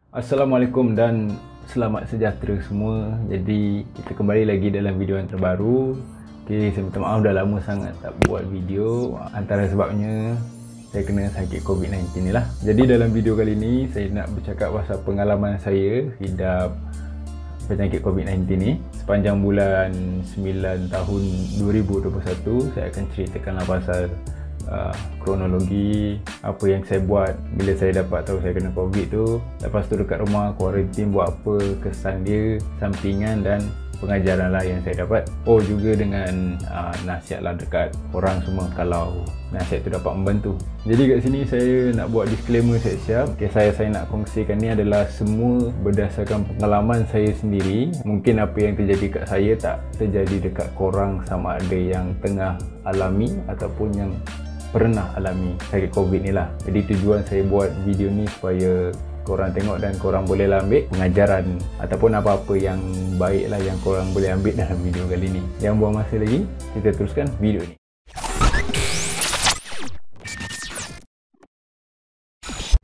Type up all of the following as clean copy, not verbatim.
Assalamualaikum dan selamat sejahtera semua. Jadi kita kembali lagi dalam video yang terbaru. Okay, saya minta maaf dah lama sangat tak buat video. Antara sebabnya saya kena sakit COVID-19 ni lah. Jadi dalam video kali ni saya nak bercakap pasal pengalaman saya hidup penyakit COVID-19 ni. Sepanjang bulan 9 tahun 2021 saya akan ceritakanlah pasal kronologi apa yang saya buat bila saya dapat tahu saya kena COVID tu. Lepas tu dekat rumah kuarantin buat apa, kesan dia, sampingan dan pengajaran lah yang saya dapat. Oh, juga dengan nasihat lah dekat orang semua kalau nasihat tu dapat membantu. Jadi kat sini saya nak buat disclaimer siap-siap. Kisah saya nak kongsikan ni adalah semua berdasarkan pengalaman saya sendiri. Mungkin apa yang terjadi kat saya tak terjadi dekat korang, sama ada yang tengah alami ataupun yang pernah alami sakit COVID ni lah. Jadi tujuan saya buat video ni supaya korang tengok dan korang boleh lah ambil pengajaran ataupun apa-apa yang baik lah yang korang boleh ambil dalam video kali ni. Jangan buang masa lagi, kita teruskan video ni.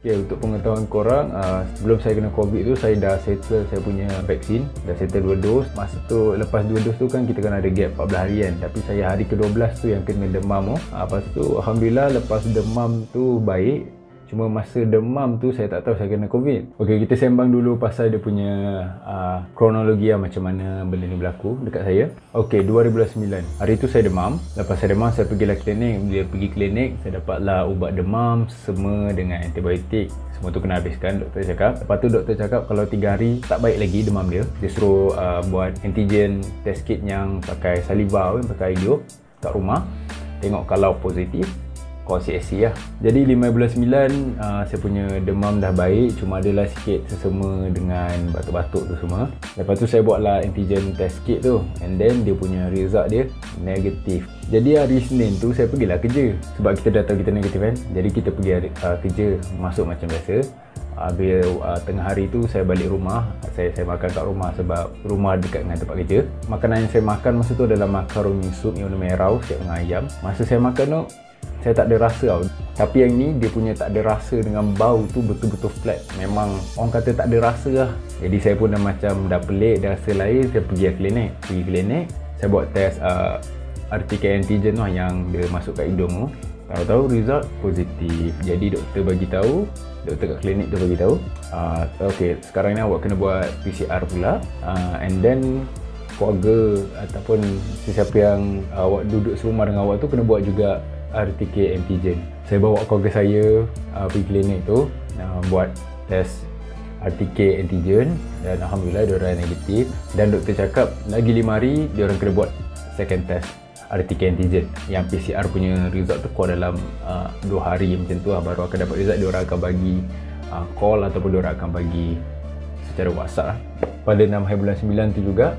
Okay, untuk pengetahuan korang, sebelum saya kena COVID tu saya dah settle saya punya vaksin, dah settle 2 dos. Masa tu lepas 2 dos tu kan kita kan ada gap 14 hari kan, tapi saya hari ke-12 tu yang kena demam tu. Lepas tu Alhamdulillah lepas demam tu baik. Cuma masa demam tu saya tak tahu saya kena COVID. Okey, kita sembang dulu pasal dia punya kronologi lah, macam mana benda ni berlaku dekat saya. Okey, 2009. Hari tu saya demam. Lepas saya demam saya pergilah klinik. Bila pergi klinik saya dapatlah ubat demam semua dengan antibiotik. Semua tu kena habiskan, doktor cakap. Lepas tu doktor cakap kalau 3 hari tak baik lagi demam dia, dia suruh buat antigen test kit yang pakai saliva, pakai hidung kat rumah. Tengok kalau positif call CSC lah. Jadi 5 bulan 9 saya punya demam dah baik, cuma adalah sikit sesama dengan batuk-batuk tu semua. Lepas tu saya buatlah antigen test kit tu, and then dia punya result dia negatif. Jadi hari Isnin tu saya pergilah kerja sebab kita dah tahu kita negatif kan. Jadi kita pergi kerja, masuk macam biasa. Bila tengah hari tu saya balik rumah, saya makan kat rumah sebab rumah dekat dengan tempat kerja. Makanan yang saya makan masa tu adalah makaroni sup yang warna merah siap dengan ayam. Masa saya makan tu saya tak ada rasa tau. Tapi yang ni dia punya tak ada rasa dengan bau tu betul-betul flat. Memang orang kata tak ada rasa lah. Jadi saya pun dah pelik, dah rasa lain. Saya pergi klinik. Saya buat test RT antigen tu yang dia masuk kat hidung tu. Tahu-tahu result positif. Jadi doktor kat klinik tu bagi tahu, okey, sekarang ni awak kena buat PCR pula. And then keluarga ataupun sesiapa yang awak duduk serumah dengan awak tu kena buat juga RTK antigen. Saya bawa keluarga saya pergi klinik tu buat test RTK antigen dan Alhamdulillah diorang negatif. Dan doktor cakap lagi 5 hari diorang kena buat second test RTK antigen yang PCR punya result tu keluar dalam 2 hari macam tu lah, baru akan dapat result. Diorang akan bagi call ataupun diorang akan bagi secara WhatsApp lah. Pada 6 hari bulan 9 tu juga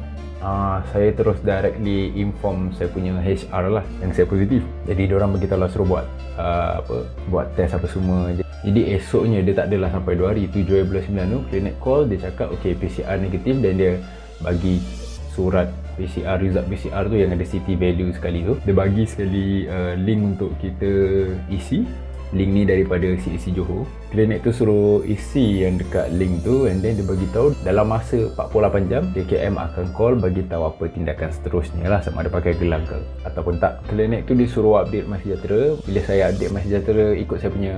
saya terus directly inform saya punya HR lah yang saya positif. Jadi diorang beritahu lah suruh buat test apa semua. Jadi esoknya dia tak adalah sampai 2 hari, 7 hari bulan 9 tu klinik call, dia cakap okey PCR negatif dan dia bagi surat PCR, result PCR tu yang ada CT value sekali tu. Dia bagi sekali link untuk kita isi. Link ni daripada CAC Johor. Klinik tu suruh isi yang dekat link tu, and then dia bagi tahu dalam masa 48 jam KKM akan call bagi tahu apa tindakan seterusnya lah, sama ada pakai gelang ke ataupun tak. Klinik tu dia suruh update MySejahtera. Bila saya update MySejahtera ikut saya punya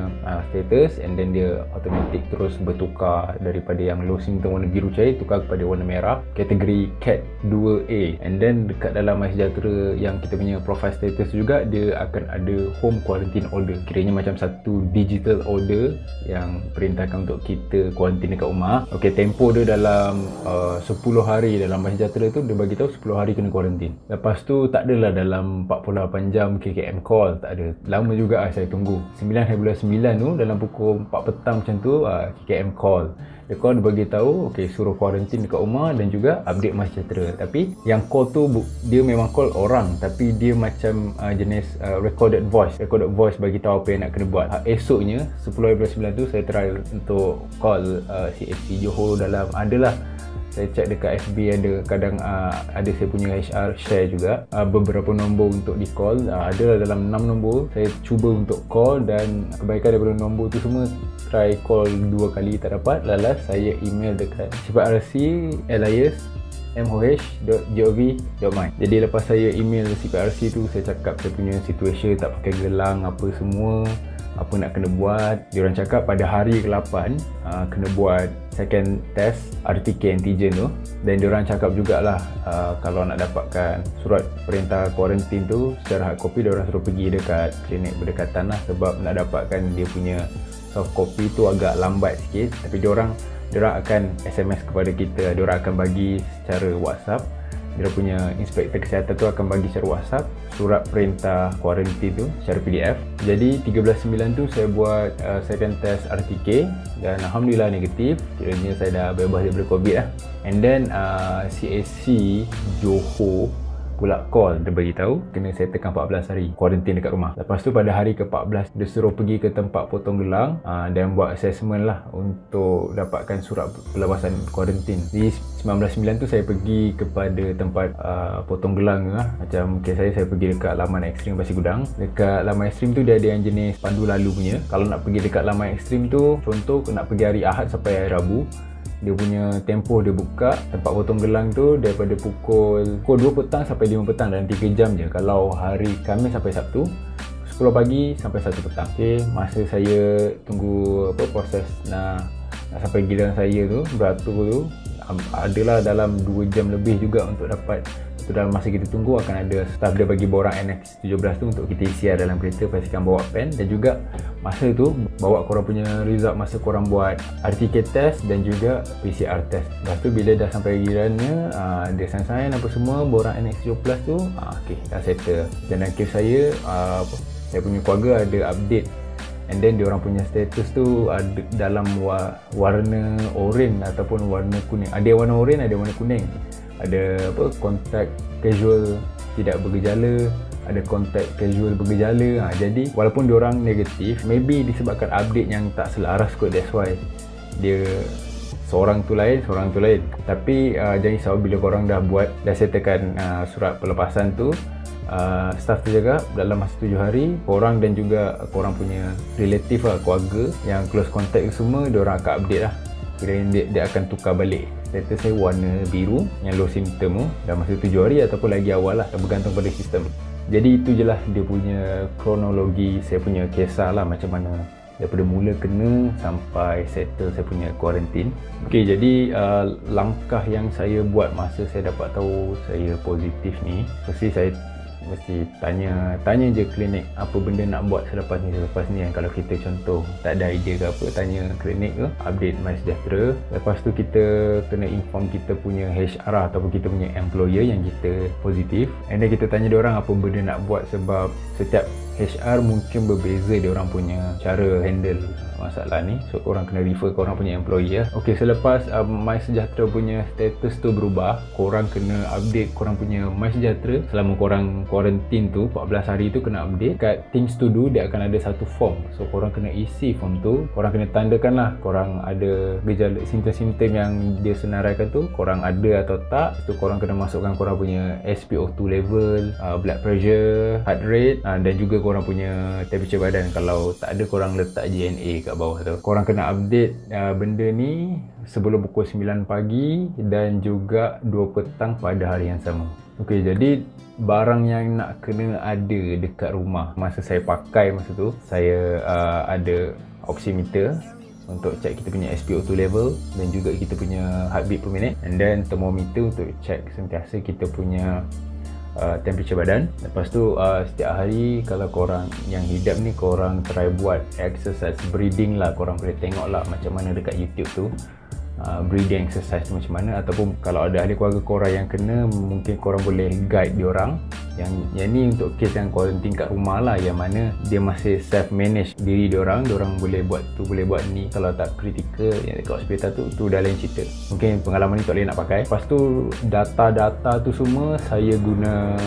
status, and then dia automatic terus bertukar daripada yang low symptom warna biru cair tukar kepada warna merah kategori CAT 2A. And then dekat dalam MySejahtera yang kita punya profile status juga dia akan ada home quarantine order, kiranya macam satu digital order yang perintahkan untuk kita kuarantin dekat rumah. Okey, tempoh dia dalam 10 hari dalam MySejahtera tu dia bagi tahu 10 hari kena kuarantin. Lepas tu tak adalah dalam 48 jam KKM call, tak ada. Lama juga saya tunggu. 9 hari bulan 9 tu dalam pukul 4 petang macam tu KKM call. Dia call, dia bagi tahu okey suruh kuarantin dekat rumah dan juga update MySejahtera. Tapi yang call tu dia memang call orang, tapi dia macam jenis recorded voice bagi tahu apa yang nak kena buat. Esoknya 10 hari bulan 9 tu saya try untuk call CAC Johor dalam adalah saya check dekat FB ada kadang ada saya punya HR share juga beberapa nombor untuk di call. Ada dalam 6 nombor saya cuba untuk call dan kebaikan daripada nombor tu semua try call 2 kali tak dapat, lalas saya email dekat CPRC moh.gov.my. Jadi lepas saya email CPRC tu, saya cakap saya punya situation tak pakai gelang apa semua, apa nak kena buat. Diorang cakap pada hari ke-8 kena buat second test RTK antigen tu. Dan diorang cakap jugalah kalau nak dapatkan surat perintah kuarantin tu secara hard copy, diorang suruh pergi dekat klinik berdekatan lah, sebab nak dapatkan dia punya soft copy tu agak lambat sikit. Tapi diorang akan SMS kepada kita, diorang akan bagi secara WhatsApp. Dia punya inspektor kesihatan tu akan bagi secara WhatsApp surat perintah kuarantin tu secara PDF. Jadi 13/9 tu saya buat second test RTK dan alhamdulillah negatif. Kiranya saya dah bebas daripada COVID lah. And then CAC Johor pula call, dia bagi tahu kena settlekan 14 hari kuarantin dekat rumah. Lepas tu pada hari ke-14 dia suruh pergi ke tempat potong gelang dan buat assessment lah untuk dapatkan surat pelepasan kuarantin. Di 19/9 tu saya pergi kepada tempat potong gelang lah. Macam kes saya pergi dekat Laman Ekstrim Pasir Gudang. Dekat Laman Ekstrim tu dia ada yang jenis pandu lalu punya. Kalau nak pergi dekat Laman Ekstrim tu, contoh nak pergi hari Ahad sampai hari Rabu, dia punya tempoh dia buka tempat potong gelang tu daripada pukul 2 petang sampai 5 petang, dalam 3 jam je. Kalau hari Khamis sampai Sabtu 10 pagi sampai 1 petang. Okay, masa saya tunggu proses nak sampai giliran saya tu beratur tu, adalah dalam 2 jam lebih juga untuk dapat. So, dalam masa kita tunggu akan ada staff dia bagi borang NX17 tu untuk kita isi dalam kereta, pastikan bawa pen, dan juga masa tu bawa korang punya result masa korang buat RTK test dan juga PCR test. Lepas tu bila dah sampai gilirannya, dia sign apa semua, borang NX17 tu okay, dah settle. Dan kes saya saya punya keluarga ada update, and then diorang punya status tu ada dalam warna oranye ataupun warna kuning. Ada warna oranye, ada warna kuning. Ada kontak casual tidak bergejala, ada kontak casual bergejala. Jadi walaupun diorang negatif, maybe disebabkan update yang tak selaras kot, that's why dia seorang tu lain. Tapi jangan risau, bila korang dah settlekan surat pelepasan tu, staff tu jaga dalam masa 7 hari, korang dan juga korang punya relative lah, keluarga yang close contact semua, diorang akan update lah. Kira-kira dia akan tukar balik status saya warna biru yang low symptom tu dalam masa 7 hari ataupun lagi awal lah, bergantung pada sistem. Jadi itu je lah dia punya kronologi saya punya kisah lah, macam mana daripada mula kena sampai settle saya punya kuarantin. Okay, jadi langkah yang saya buat masa saya dapat tahu saya positif ni, mesti tanya je klinik apa benda nak buat selepas ni kan. Kalau kita contoh tak ada idea ke apa, tanya klinik ke, update MySejahtera. Lepas tu kita kena inform kita punya HR ataupun kita punya employer yang kita positif, and then kita tanya diorang apa benda nak buat, sebab setiap HR mungkin berbeza diorang punya cara handle masalah ni. So korang kena refer korang punya employee lah. Okay, selepas MySejahtera punya status tu berubah, korang kena update korang punya MySejahtera selama korang quarantine tu 14 hari tu, kena update. Kat things to do dia akan ada satu form, so korang kena isi form tu. Korang kena tandakan lah korang ada gejala simptom-simptom yang dia senaraikan tu, korang ada atau tak. Tu korang kena masukkan korang punya SpO2 level, blood pressure, heart rate, dan juga korang punya temperature badan. Kalau tak ada, korang letak JNA kat bawah tu. Korang kena update benda ni sebelum pukul 9 pagi dan juga 2 petang pada hari yang sama. Okey, jadi barang yang nak kena ada dekat rumah masa saya pakai masa tu, saya ada oximeter untuk check kita punya SpO2 level dan juga kita punya heartbeat per minute, and then thermometer untuk check sentiasa kita punya temperature badan. Lepas tu setiap hari kalau korang yang hidap ni, korang try buat exercise breathing lah. Korang boleh tengok lah macam mana dekat YouTube tu breathing exercise tu macam mana, ataupun kalau ada ahli keluarga korang yang kena, mungkin korang boleh guide diorang. Yang ni untuk kes yang quarantine kat rumah lah, yang mana dia masih self manage diri diorang boleh buat tu, boleh buat ni. Kalau tak kritikal yang dekat hospital tu dah lain cerita. Mungkin pengalaman ni tak boleh nak pakai. Lepas tu data-data tu semua saya guna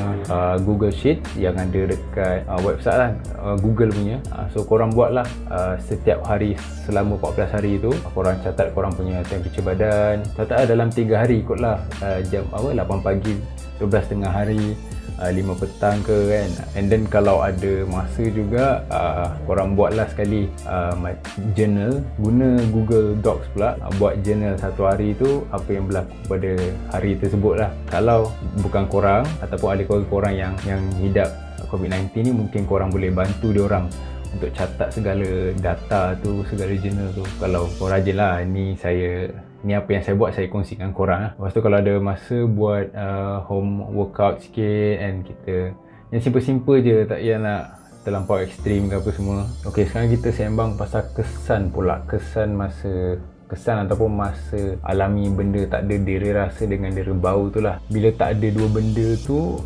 Google Sheet yang ada dekat website lah, Google punya. So korang buat lah setiap hari selama 14 hari tu, korang catat korang punya temperature badan. Catat dalam 3 hari kot lah, jam 8 pagi, 12 tengah hari, 5 petang ke kan. And then kalau ada masa juga korang buatlah sekali journal, guna Google Docs pula, buat journal satu hari tu apa yang berlaku pada hari tersebut lah. Kalau bukan korang ataupun ada keluarga korang yang hidap COVID-19 ni, mungkin korang boleh bantu dia orang untuk catat segala data tu, segala journal tu. Kalau korang rajin lah, ni apa yang saya buat, saya kongsikan korang lah. Lepas tu kalau ada masa buat home workout sikit and kita yang simple-simple je, tak payah nak terlampau ekstrim ke apa semua. Ok, sekarang kita sembang pasal kesan pula. Kesan ataupun masa alami benda tak ada dera rasa dengan dera bau tu lah. Bila tak ada dua benda tu,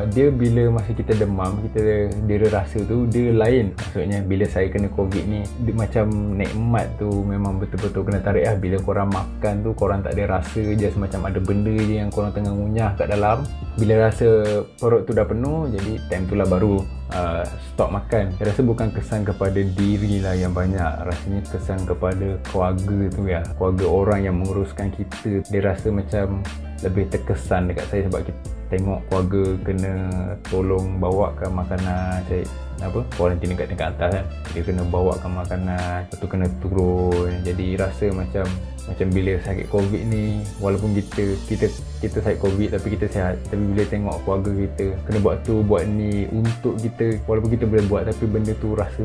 dia bila masa kita demam, kita dera rasa tu dia lain. Maksudnya bila saya kena COVID ni, dia macam nikmat tu memang betul-betul kena tarik lah. Bila korang makan tu, korang tak ada rasa, just macam ada benda je yang korang tengah ngunyah kat dalam. Bila rasa perut tu dah penuh, jadi time tu lah baru stop makan. Saya rasa bukan kesan kepada diri lah yang banyak, rasanya kesan kepada keluarga tu ya, keluarga orang yang menguruskan kita. Dia rasa macam lebih terkesan dekat saya sebab kita tengok keluarga kena tolong bawakan makanan. Saya kuarantin dekat atas kan, dia kena bawakan makanan, lepas tu kena turun. Jadi rasa macam bila sakit COVID ni, walaupun kita sakit COVID tapi kita sihat, tapi bila tengok keluarga kita kena buat tu buat ni untuk kita, walaupun kita boleh buat tapi benda tu rasa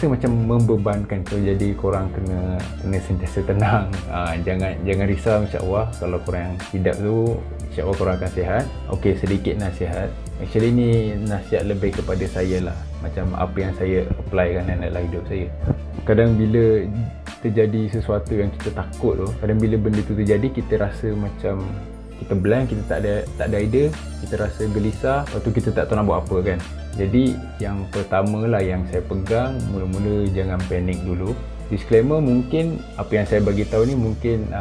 macam membebankan. So jadi korang kena sentiasa tenang, jangan risau. InsyaAllah kalau korang hidup tu, InsyaAllah korang akan sihat. Ok, sedikit nasihat. Actually ni nasihat lebih kepada saya lah, macam apa yang saya apply kan dalam hidup saya. Kadang bila terjadi sesuatu yang kita takut tu, kadang bila benda tu terjadi, kita rasa macam kita blank, kita tak ada idea, kita rasa gelisah, lepas tu kita tak tahu nak buat apa kan. Jadi yang pertama lah yang saya pegang, mula-mula jangan panik dulu. Disclaimer, mungkin apa yang saya bagi tahu ni mungkin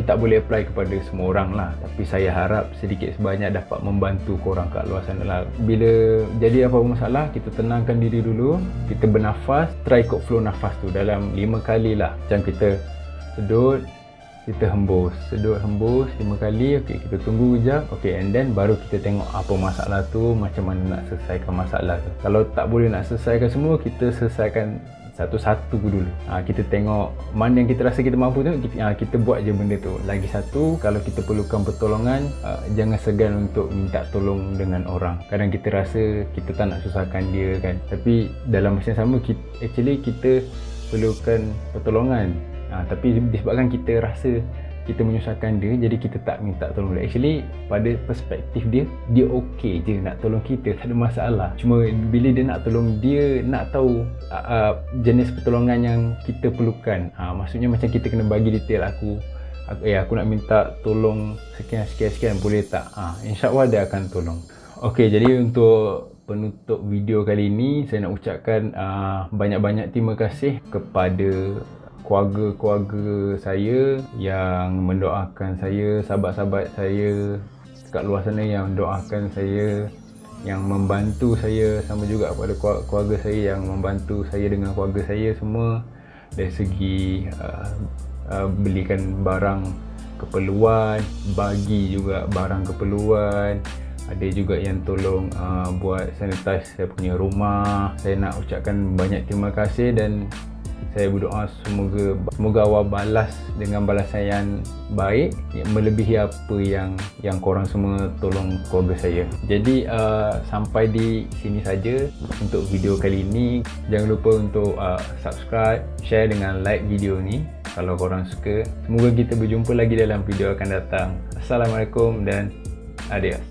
tak boleh apply kepada semua orang lah, tapi saya harap sedikit sebanyak dapat membantu korang kat luar sana lah. Bila jadi apa-apa masalah, kita tenangkan diri dulu, kita bernafas, try ikut flow nafas tu dalam 5 kali lah. Macam kita sedut, kita hembus, sedut, hembus 5 kali. Ok, kita tunggu kejap. Ok, and then baru kita tengok apa masalah tu, macam mana nak selesaikan masalah tu. Kalau tak boleh nak selesaikan semua, kita selesaikan satu-satu dulu. Kita tengok mana yang kita rasa kita mampu tu, kita buat je benda tu. Lagi satu, kalau kita perlukan pertolongan, jangan segan untuk minta tolong dengan orang. Kadang kita rasa kita tak nak susahkan dia kan, tapi dalam masa yang sama kita perlukan pertolongan, tapi disebabkan kita rasa kita menyusahkan dia, jadi kita tak minta tolong dia. Actually pada perspektif dia okey je nak tolong kita, tak ada masalah. Cuma bila dia nak tolong, dia nak tahu jenis pertolongan yang kita perlukan. Maksudnya macam kita kena bagi detail, aku nak minta tolong sekian, boleh tak? InsyaAllah dia akan tolong. Okey, jadi untuk penutup video kali ini, saya nak ucapkan banyak-banyak terima kasih kepada keluarga saya yang mendoakan saya, sahabat-sahabat saya kat luar sana yang mendoakan saya, yang membantu saya, sama juga kepada keluarga saya yang membantu saya dengan keluarga saya semua dari segi belikan barang keperluan, bagi juga barang keperluan. Ada juga yang tolong buat sanitize saya punya rumah. Saya nak ucapkan banyak terima kasih dan saya berdoa semoga Allah balas dengan balasan yang baik, yang melebihi apa yang korang semua tolong keluarga saya. Jadi sampai di sini saja untuk video kali ini. Jangan lupa untuk subscribe, share dengan like video ni kalau korang suka. Semoga kita berjumpa lagi dalam video akan datang. Assalamualaikum dan adios.